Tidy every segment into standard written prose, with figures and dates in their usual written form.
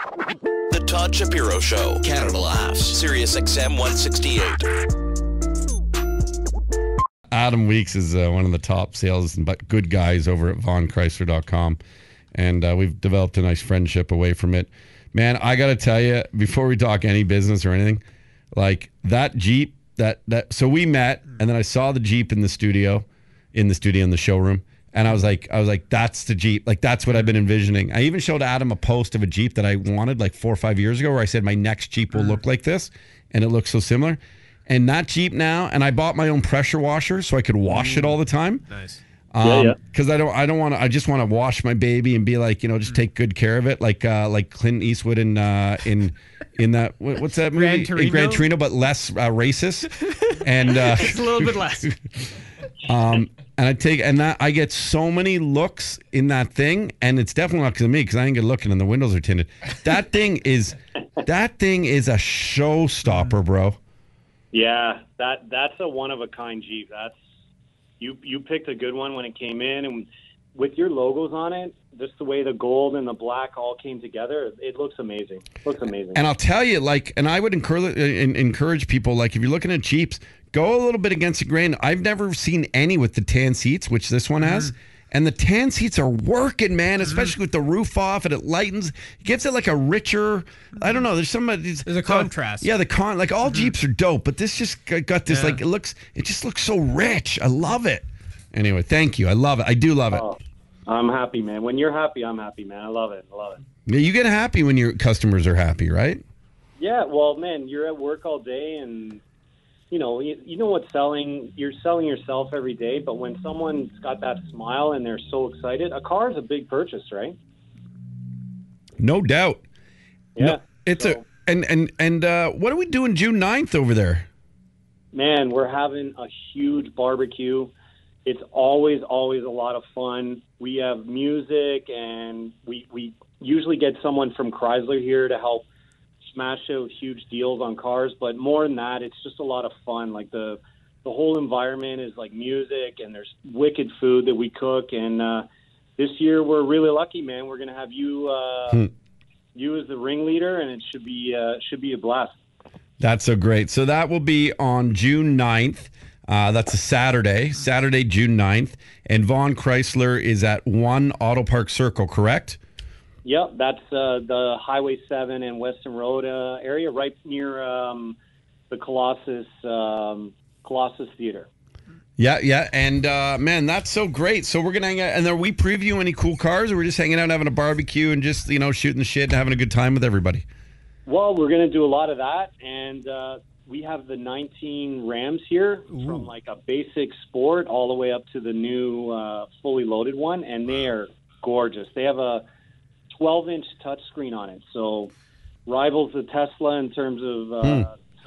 The Todd Shapiro Show, Canada Laughs, SiriusXM 168. Adam Weeks is one of the top sales but good guys over at VaughncHrysler.com. And we've developed a nice friendship away from it. Man, I got to tell you, before we talk any business or anything, like that Jeep, so we met, and then I saw the Jeep in the showroom. And I was like, that's the Jeep. Like, that's what I've been envisioning. I even showed Adam a post of a Jeep that I wanted like 4 or 5 years ago where I said my next Jeep will look like this. And it looks so similar. And that Jeep now, and I bought my own pressure washer so I could wash it all the time. Nice. Because I don't want to. I just want to wash my baby and be like, just take good care of it, like Clint Eastwood in that what's that movie? In Gran Torino, but less racist. And it's a little bit less. And I get so many looks in that thing, and it's definitely not because of me, because I ain't good looking and the windows are tinted. That thing is a showstopper, bro. Yeah, that's a one of a kind Jeep. That's you picked a good one when it came in, and with your logos on it, just the way the gold and the black all came together, it looks amazing. And I'll tell you, and I would encourage people, like, if you're looking at Jeeps, go a little bit against the grain. I've never seen any with the tan seats, which this one has. And the tan seats are working, man, especially with the roof off, and it lightens. It gives it like a richer, I don't know, there's a contrast. Yeah, like all Jeeps are dope, but this just got this, it just looks so rich. I love it. Anyway, thank you. I love it. I do love it. Oh, I'm happy, man. When you're happy, I'm happy, man. I love it. Yeah, you get happy when your customers are happy, right? Yeah, well, man, you're at work all day, and you know what's selling. You're selling yourself every day, but when someone's got that smile and they're so excited, a car is a big purchase, right? No doubt. Yeah. And what are we doing June 9th over there? Man, we're having a huge barbecue. It's always a lot of fun. We have music, and we usually get someone from Chrysler here to help smash out huge deals on cars. But more than that, it's just a lot of fun. Like the whole environment is like music, and there's wicked food that we cook. And this year we're really lucky, man. We're gonna have you as the ringleader, and it should be a blast. That's so great. So that will be on June 9th. That's a Saturday, June 9th. And Vaughan Chrysler is at 1 Auto Park Circle, correct? Yep, that's the Highway 7 and Western Road area, right near the Colossus Theater. Yeah. And, man, that's so great. So we're going to hang out. And are we preview any cool cars, or we're just hanging out and having a barbecue and just, shooting the shit and having a good time with everybody? Well, we're going to do a lot of that. And we have the 19 Rams here. From like a basic sport all the way up to the new fully loaded one. And they are gorgeous. They have a 12-inch touchscreen on it. So rivals the Tesla in terms of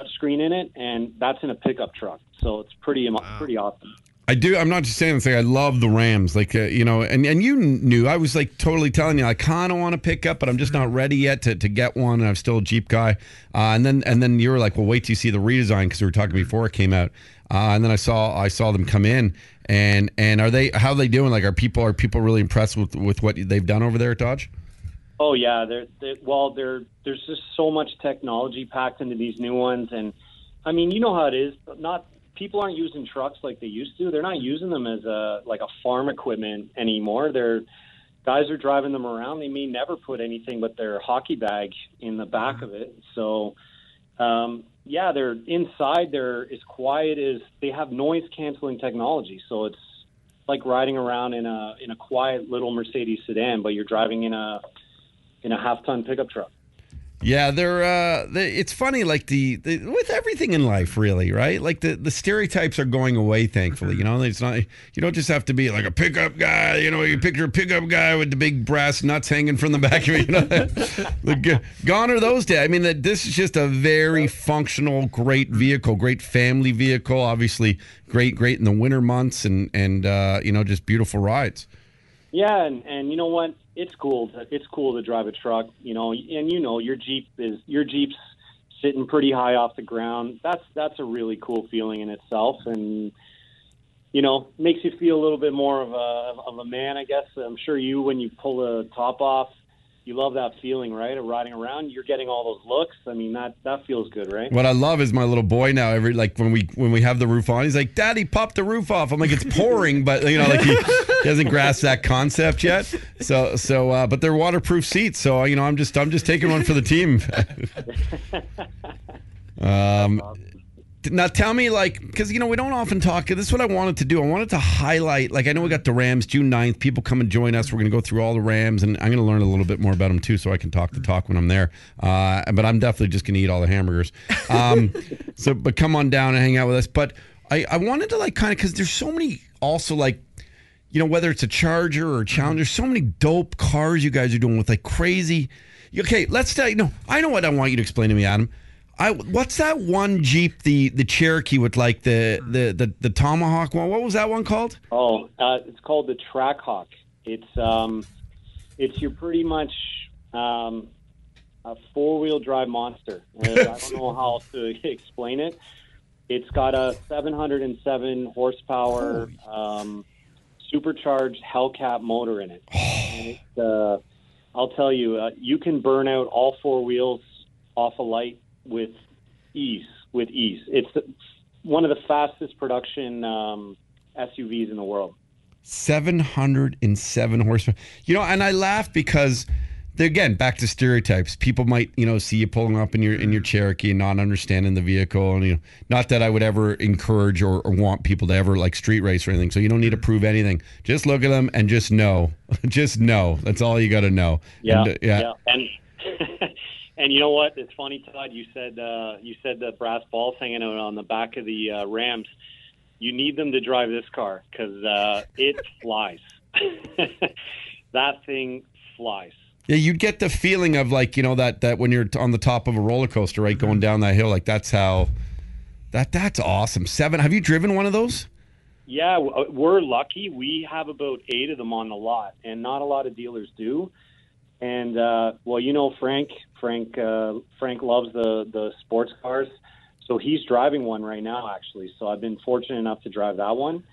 touchscreen in it. And that's in a pickup truck. So it's pretty awesome. I do. I'm not just saying this. I love the Rams. Like, and you knew. I was like totally telling you, I kind of want to pick up, but I'm just not ready yet to get one. And I'm still a Jeep guy. And then you were like, well, wait till you see the redesign, because we were talking before it came out. And then I saw them come in. And how are they doing? Like, are people really impressed with what they've done over there at Dodge? Oh yeah, there's just so much technology packed into these new ones, and I mean, you know how it is. People aren't using trucks like they used to. They're not using them as a farm equipment anymore. Guys are driving them around. They may never put anything but their hockey bag in the back of it. So, they're inside. They're as quiet as they have noise canceling technology. So it's like riding around in a quiet little Mercedes sedan, but you're driving in a half-ton pickup truck. Yeah, it's funny, like with everything in life, really, right? Like the stereotypes are going away, thankfully. It's not, you don't just have to be like a pickup guy. You picture a pickup guy with the big brass nuts hanging from the back of it. Gone are those days. I mean, this is just a very functional, great vehicle, great family vehicle. Obviously, great in the winter months, and just beautiful rides. Yeah, and you know what? It's cool to drive a truck, and your Jeep's sitting pretty high off the ground. That's a really cool feeling in itself, and makes you feel a little bit more of a man, I guess. I'm sure when you pull the top off, you love that feeling, right, of riding around. You're getting all those looks. I mean, that feels good, right? What I love is my little boy now. When we have the roof on, he's like, "Daddy, pop the roof off." I'm like, "It's pouring," but he hasn't grasped that concept yet. So, but they're waterproof seats. So I'm just taking one for the team. Now tell me, because we don't often talk. This is what I wanted to do. I wanted to highlight, I know we got the Rams June 9th. People come and join us. We're going to go through all the Rams, and I'm going to learn a little bit more about them too, so I can talk the talk when I'm there. But I'm definitely just going to eat all the hamburgers. But come on down and hang out with us. But I wanted to because there's so many also whether it's a Charger or a Challenger, so many dope cars you guys are doing with crazy. Okay, let's tell you. No, I know what I want you to explain to me, Adam. What's that one Jeep, the Cherokee with the Tomahawk one? What was that one called? Oh, it's called the Trackhawk. It's your pretty much a 4-wheel drive monster. I don't know how else to explain it. It's got a 707 horsepower supercharged Hellcat motor in it. And I'll tell you, you can burn out all 4 wheels off a light with ease. It's one of the fastest production SUVs in the world. 707 horsepower. And I laugh because, again, back to stereotypes. People might, see you pulling up in your Cherokee and not understanding the vehicle. And, not that I would ever encourage or want people to ever street race or anything. So you don't need to prove anything. Just look at them and just know. Just know. That's all you got to know. Yeah. And and you know what? It's funny, Todd. You said the brass balls hanging out on the back of the Rams. You need them to drive this car because it flies. That thing flies. Yeah, you'd get the feeling of that when you're on the top of a roller coaster, right, going down that hill. That's how. That's awesome. 7. Have you driven one of those? Yeah, we're lucky. We have about 8 of them on the lot, and not a lot of dealers do. And Frank loves the sports cars, so he's driving one right now, actually. So I've been fortunate enough to drive that one.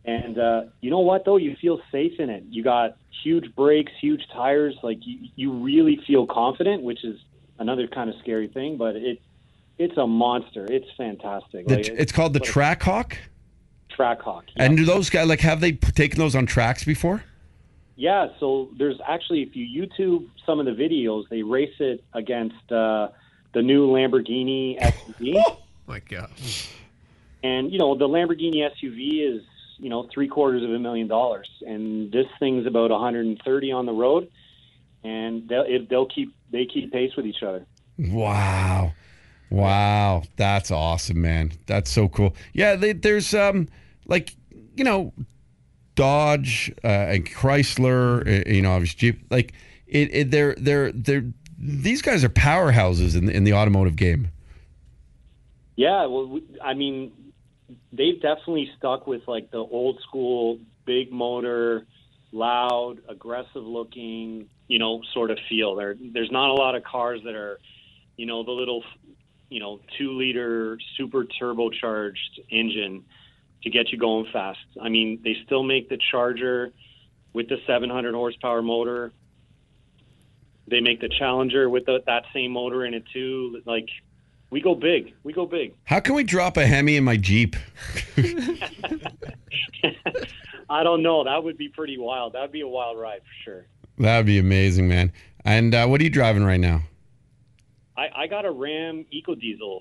And you know what, though? You feel safe in it. You got huge brakes, huge tires. You really feel confident, which is another kind of scary thing. But it's a monster. It's fantastic. It's called the Trackhawk? Trackhawk. Yeah. And do those guys, have they taken those on tracks before? Yeah, so there's actually, if you YouTube some of the videos, they race it against the new Lamborghini SUV. Oh, my gosh. And, the Lamborghini SUV is, $750,000, and this thing's about 130 on the road, and they keep pace with each other. Wow. That's awesome, man. That's so cool. Yeah, there's Dodge and Chrysler, obviously Jeep. They're these guys are powerhouses in the automotive game. Yeah, well, they've definitely stuck with the old school, big motor, loud, aggressive looking, sort of feel. There's not a lot of cars that are, the little, 2-liter super turbocharged engine to get you going fast. They still make the Charger with the 700 horsepower motor. They make the Challenger with that same motor in it too. We go big. How can we drop a Hemi in my Jeep? I don't know. That would be pretty wild. That would be a wild ride for sure. That would be amazing, man. And what are you driving right now? I got a Ram EcoDiesel.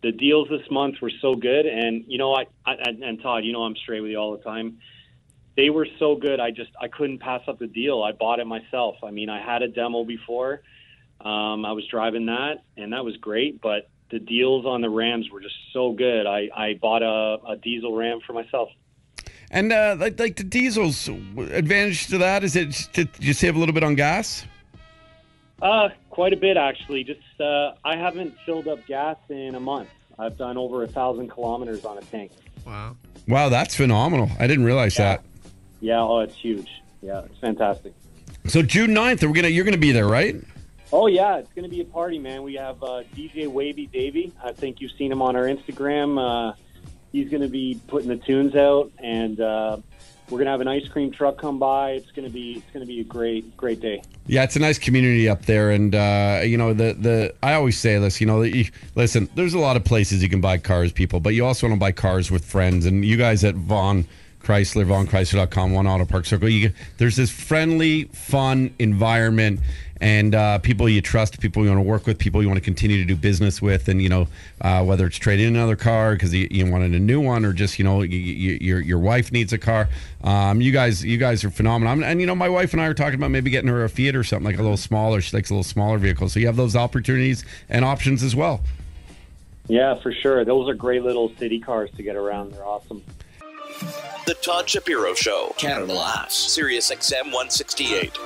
The deals this month were so good, and and Todd, I'm straight with you all the time. They were so good, I couldn't pass up the deal. I bought it myself. I had a demo before. I was driving that, and that was great. But the deals on the Rams were just so good. I bought a diesel Ram for myself. And the diesel's advantage to that is it you save a little bit on gas? Quite a bit, actually. Just I haven't filled up gas in a month. I've done over 1,000 kilometers on a tank. Wow, that's phenomenal. I didn't realize that. Yeah, it's huge. Yeah, it's fantastic. So June 9th, you're gonna be there, right? Oh yeah, it's gonna be a party, man. We have DJ Wavy Davey. I think you've seen him on our Instagram. He's gonna be putting the tunes out, and We're gonna have an ice cream truck come by. It's gonna be a great day. Yeah, it's a nice community up there, and I always say this. Listen, there's a lot of places you can buy cars, people, but you also want to buy cars with friends. And you guys at Vaughan Chrysler, VaughanChrysler.com, One Auto Park Circle. There's this friendly, fun environment, and people you trust, people you want to work with, people you want to continue to do business with, and whether it's trading in another car because you wanted a new one, or just your wife needs a car. You guys are phenomenal. And my wife and I are talking about maybe getting her a Fiat or something like a little smaller. She likes a little smaller vehicle, so you have those opportunities and options as well. Yeah, for sure. Those are great little city cars to get around. They're awesome. The Todd Shapiro Show. Canada Laughs. SiriusXM 168.